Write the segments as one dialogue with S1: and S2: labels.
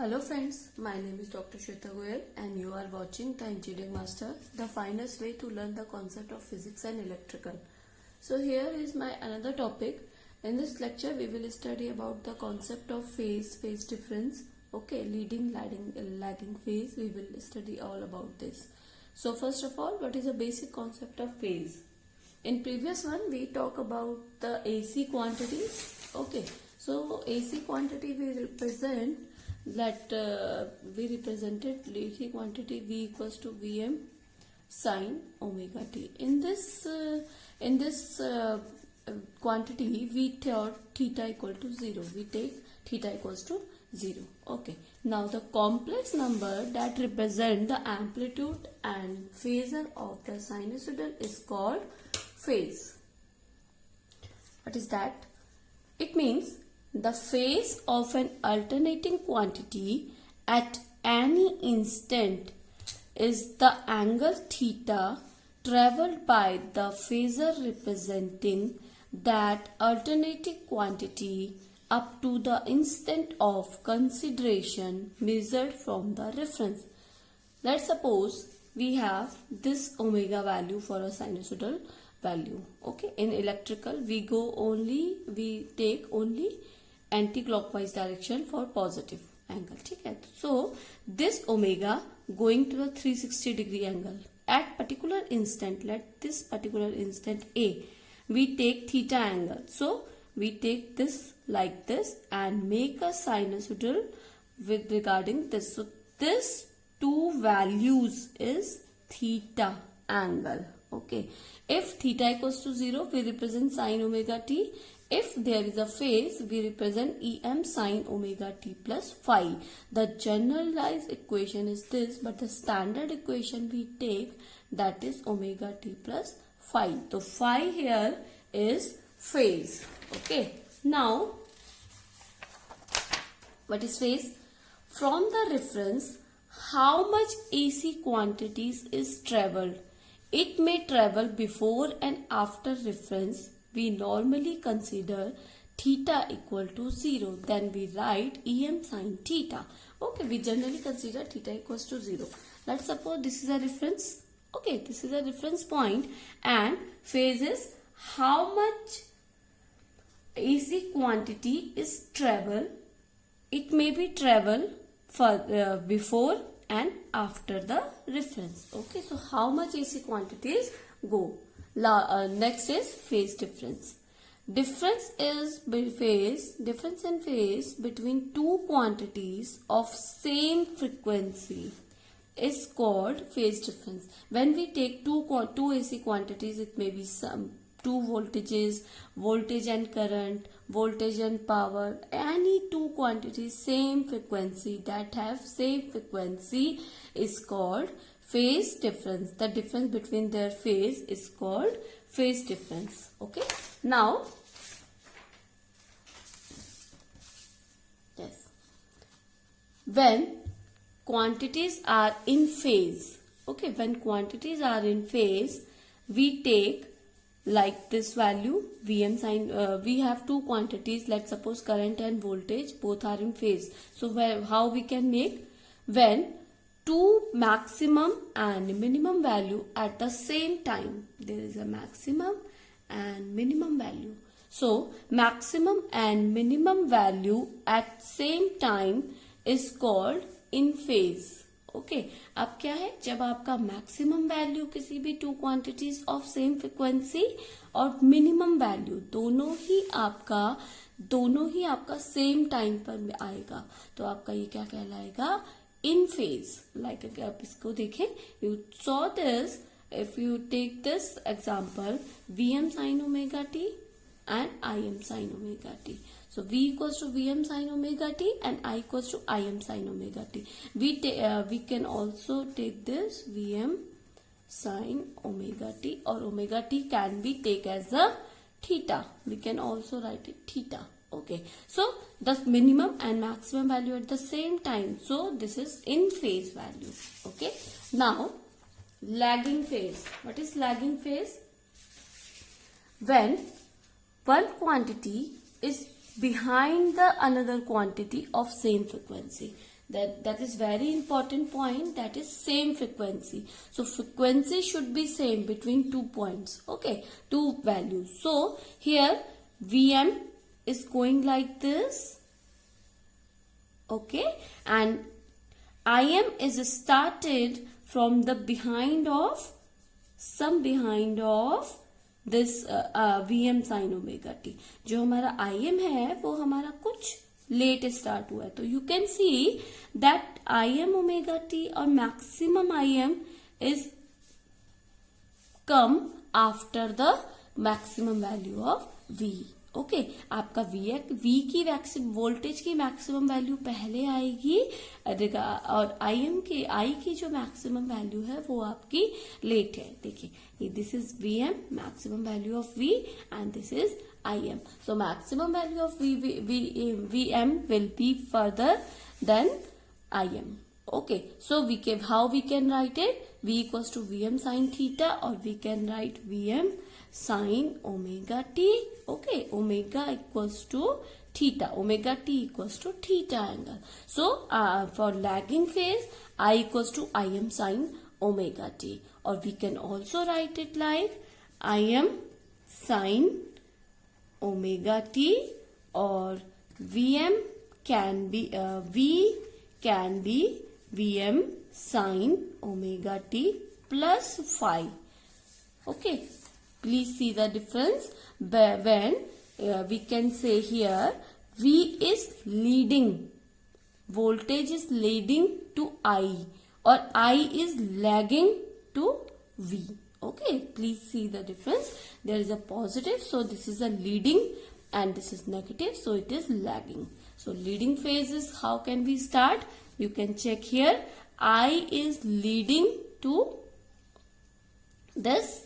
S1: Hello friends, my name is Dr. Shweta Goyal and you are watching the Engineering Master, the finest way to learn the concept of physics and electrical. So here is my another topic. In this lecture we will study about the concept of phase difference. Okay, leading, lagging phase. We will study all about this. So first of all, what is the basic concept of phase? In previous one we talk about the AC quantities. Okay, so AC quantity we represent that we represented AC quantity V equals to Vm sine omega t. In this quantity we thought theta equal to 0. We take theta equals to 0. Okay. Now the complex number that represent the amplitude and phasor of the sinusoidal is called phase. What is that? It means the phase of an alternating quantity at any instant is the angle theta travelled by the phasor representing that alternating quantity up to the instant of consideration measured from the reference. Let's suppose we have this omega value for a sinusoidal value. Okay, in electrical we take only anti-clockwise direction for positive angle. Okay? So this omega going to a 360 degree angle at particular instant, let this particular instant A, we take theta angle. So we take this like this and make a sinusoidal with regarding this. So this two values is theta angle. Okay, if theta equals to 0 we represent sine omega t. If there is a phase, we represent Em sine omega t plus phi. The generalized equation is this, but the standard equation we take, that is omega t plus phi. So phi here is phase. Okay. Now, what is phase? From the reference, how much AC quantities is travelled? It may travel before and after reference. We normally consider theta equal to 0. Then we write Em sin theta. Okay, we generally consider theta equals to 0. Let's suppose this is a reference. Okay, this is a reference point and phase is how much AC quantity is travel. It may be travel for before and after the reference. Okay, so how much AC quantities go? Next is phase difference. Difference in phase between two quantities of same frequency is called phase difference. When we take two AC quantities, it may be some two voltages, voltage and current, voltage and power, any two quantities same frequency that have same frequency is called phase difference. The difference between their phase is called phase difference. Okay. Now, yes, when quantities are in phase, okay, when quantities are in phase, we take like this value Vm sin, we have two quantities, let's suppose current and voltage, both are in phase. So how we can make? When two maximum and minimum value at the same time, there is a maximum and minimum value. So maximum and minimum value at same time is called in phase. Okay, अब क्या है, जब आपका maximum value किसी भी two quantities of same frequency और minimum value दोनों ही आपका सेम टाइम पर आएगा, तो आपका ये क्या कहलाएगा? In phase. Like आप इसको देखें, you saw this. If you take this example, Vm sin omega t and Im sin omega t. So V equals to Vm sin omega t and I equals to Im sin omega t. We can also take this Vm sin omega t, or omega t can be taken as a theta. We can also write it theta. Okay, so the minimum and maximum value at the same time. So this is in phase value. Okay, now lagging phase. What is lagging phase? When one quantity is behind the another quantity of same frequency. that is very important point, that is same frequency. So frequency should be same between 2 points, okay, 2 values. So here Vm is going like this, okay, and Im is started from the behind of this Vm sin omega t. जो हमारा Im है वो हमारा कुछ let start हुआ है, तो you can see that Im omega t और maximum Im is come after the maximum value of V. Okay, आपका V की वोल्टेज की मैक्सिमम वैल्यू पहले आएगी और I की जो मैक्सिमम वैल्यू है वो आपकी लेट है. देखिए, this is Vm, maximum value of V, and this is Im. So maximum value of Vm will be further than Im. Okay, so how we can write it? V equals to Vm sin theta, or we can write Vm sin omega t. Okay, omega equals to theta, omega t equals to theta angle. So for lagging phase, I equals to Im sin omega t, or we can also write it like Im sin omega t, or Vm can be V can be Vm sin omega t plus phi. Okay, please see the difference when we can say here V is leading, voltage is leading to I, or I is lagging to V. Okay, please see the difference. There is a positive, so this is a leading, and this is negative, so it is lagging. So leading phase is, how can we start? You can check here. I is leading to this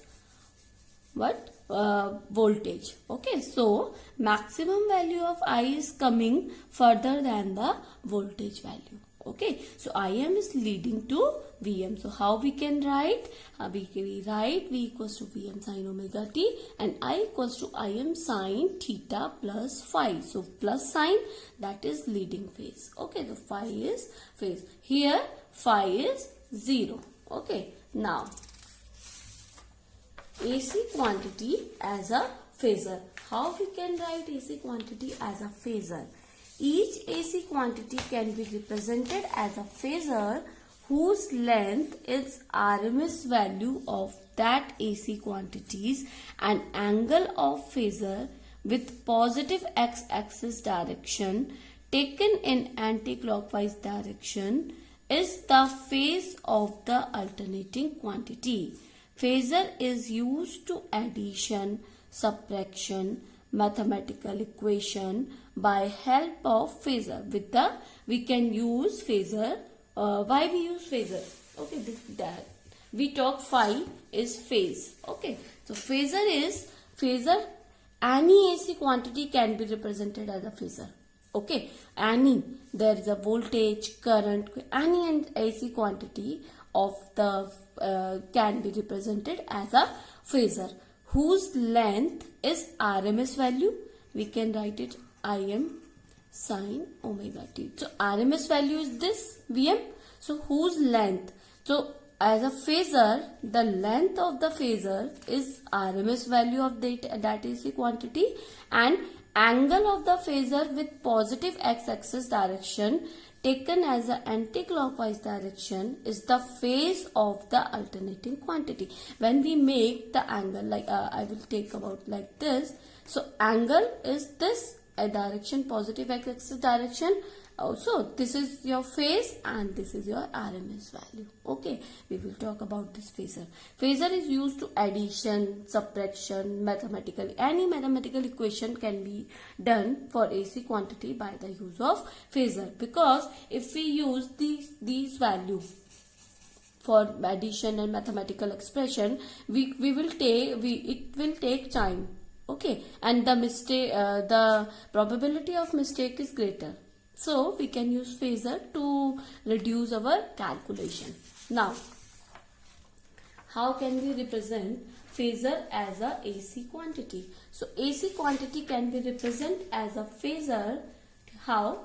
S1: voltage. Okay, so maximum value of I is coming further than the voltage value. Okay, so Im is leading to Vm. So how we can write? We write V equals to Vm sin omega t, and I equals to Im sin theta plus phi. So plus sign, that is leading phase. Okay, the phi is phase. Here phi is 0. Okay, now AC quantity as a phasor. How we can write AC quantity as a phasor? Each AC quantity can be represented as a phasor whose length is RMS value of that AC quantities, and angle of phasor with positive x-axis direction taken in anti-clockwise direction is the phase of the alternating quantity. Phasor is used to addition, subtraction, mathematical equation by help of phasor. We can use phasor. Why we use phasor? Okay, we talk phi is phase. Okay, so phasor. Any AC quantity can be represented as a phasor. Okay, there is a voltage, current, any AC quantity of the can be represented as a phasor whose length is RMS value. We can write it Im sin omega t. So RMS value is this Vm. So whose length? So as a phasor, the length of the phasor is RMS value of that AC quantity, and angle of the phasor with positive x-axis direction taken as an anti-clockwise direction is the phase of the alternating quantity. When we make the angle, like I will take about like this. So angle is this a direction, positive x-axis direction. Also, this is your phase and this is your RMS value. Okay, we will talk about this phasor. Phasor is used to addition, subtraction, any mathematical equation can be done for AC quantity by the use of phasor. Because if we use these values for addition and mathematical expression, it will take time. Okay, and the probability of mistake is greater. So we can use phasor to reduce our calculation. Now, how can we represent phasor as a AC quantity? So AC quantity can be represented as a phasor. How?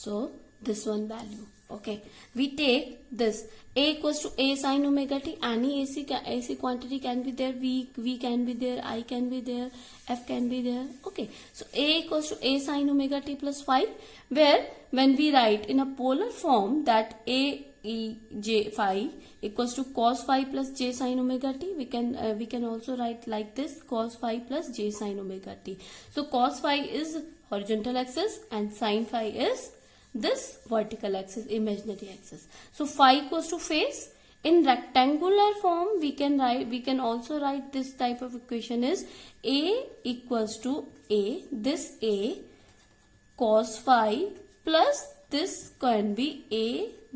S1: So this one value. Okay, we take this a equals to a sin omega t. Any AC quantity can be there. V can be there. I can be there. F can be there. Okay, so a equals to a sin omega t plus phi, where when we write in a polar form that a e j phi equals to cos phi plus j sin omega t, we can also write like this, cos phi plus j sin omega t. So cos phi is horizontal axis and sin phi is this vertical axis, imaginary axis. So phi equals to phase. In rectangular form, we can also write this type of equation is a equals to a, this a cos phi plus this can be a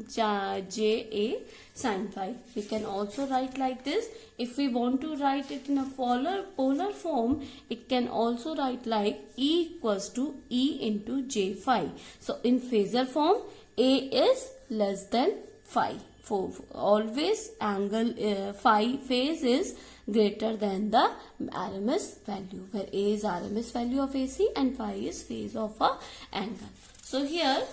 S1: j a sin phi. We can also write like this. If we want to write it in a polar form, it can also write like E equals to E into j phi. So in phasor form, A is less than phi. For always angle phi phase is greater than the RMS value, where A is RMS value of AC and phi is phase of a angle. So here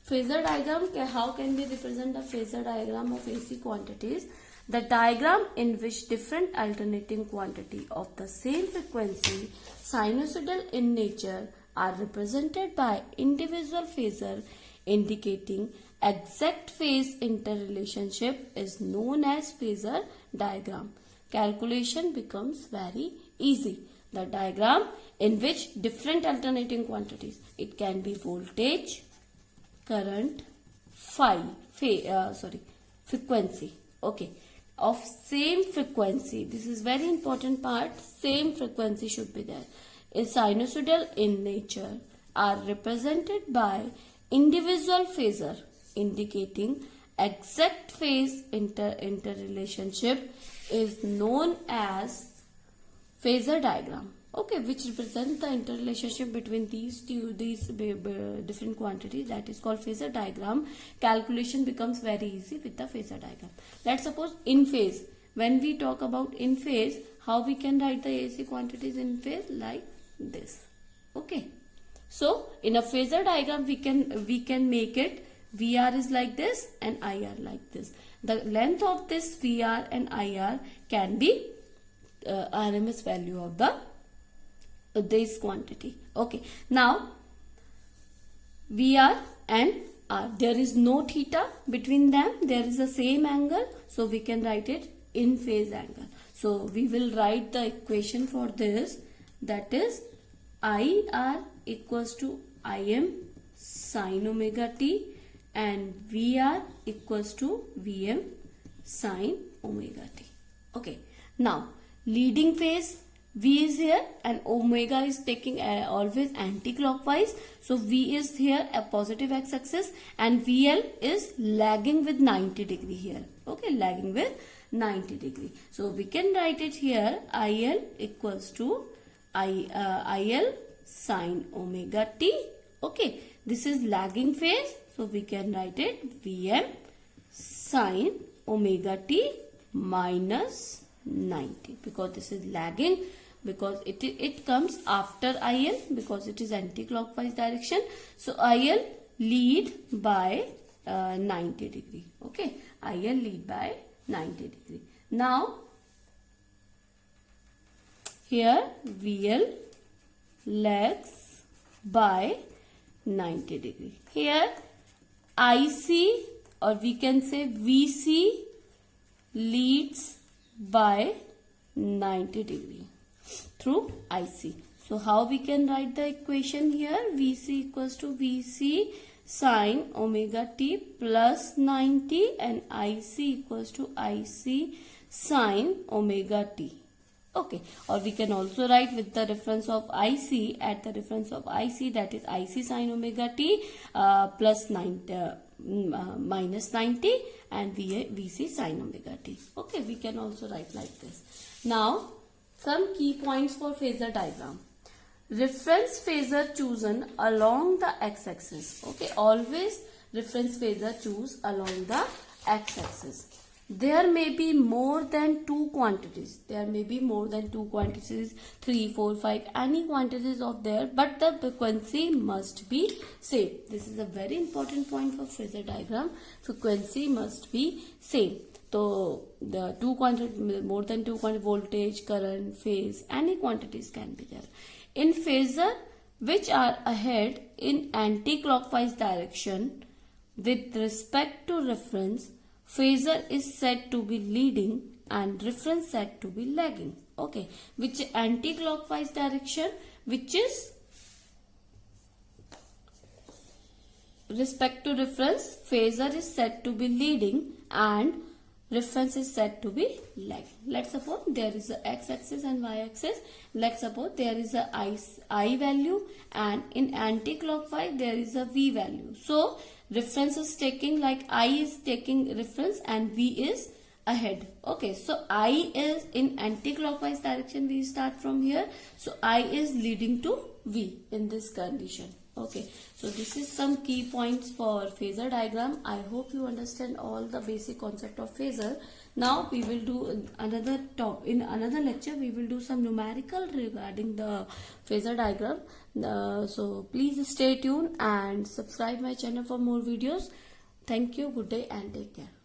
S1: phasor diagram, how can we represent the phasor diagram of AC quantities? The diagram in which different alternating quantity of the same frequency, sinusoidal in nature, are represented by individual phasor indicating exact phase interrelationship is known as phasor diagram. Calculation becomes very easy. The diagram in which different alternating quantities, it can be voltage, current, frequency, okay, of same frequency. This is very important part. Same frequency should be there. Is sinusoidal in nature, are represented by individual phasor indicating exact phase interrelationship is known as phasor diagram. Okay, which represent the interrelationship between these different quantities, that is called phasor diagram. Calculation becomes very easy with the phasor diagram. Let's suppose in phase. When we talk about in phase, how we can write the AC quantities in phase? Like this. Okay. So in a phasor diagram, we can make it VR is like this and IR like this. The length of this VR and IR can be RMS value of this quantity. Okay, now VR and R, there is no theta between them, there is the same angle, so we can write it in phase angle. So we will write the equation for this, that is IR equals to Im sin omega t and VR equals to Vm sin omega t. Okay, now leading phase, V is here and omega is taking always anti-clockwise. So V is here a positive x-axis and VL is lagging with 90 degree here. Okay, lagging with 90 degree. So we can write it here IL equals to IL sin omega t. Okay, this is lagging phase. So we can write it Vm sin omega t minus 90, because this is lagging, because it comes after IL, because it is anti-clockwise direction. So IL lead by 90 degree. Okay, IL lead by 90 degree. Now here VL lags by 90 degree. Here IC, or we can say VC, leads by 90 degree through IC. So how we can write the equation here? VC equals to VC sin omega t plus 90 and IC equals to IC sin omega t. Okay, or we can also write with the reference of IC, at the reference of IC, that is IC sin omega t plus 90 minus 90 and VC sin omega t. Okay, we can also write like this. Now some key points for phasor diagram. Reference phasor chosen along the x-axis. Okay, always reference phasor choose along the x-axis. there may be more than two quantities. There may be more than two quantities, 3, 4, 5, any quantities of there, but the frequency must be same. This is a very important point for phasor diagram. Frequency must be same. So the two quantity, more than two quantity, voltage, current, phase, any quantities can be there. In phasor which are ahead in anti-clockwise direction with respect to reference, phasor is said to be leading and reference said to be lagging. Okay, which anti-clockwise direction, which is respect to reference, phasor is said to be leading and reference is said to be lagging. Let's suppose there is a x-axis and y-axis. Let's suppose there is a I value and in anti-clockwise there is a v value. So reference is taking, like I is taking reference and v is ahead. Okay, so I is in anti-clockwise direction. We start from here. So I is leading to v in this condition. Okay, so this is some key points for phasor diagram. I hope you understand all the basic concept of phasor. Now we will do another in another lecture. We will do some numerical regarding the phasor diagram. So please stay tuned and subscribe my channel for more videos. Thank you. Good day and take care.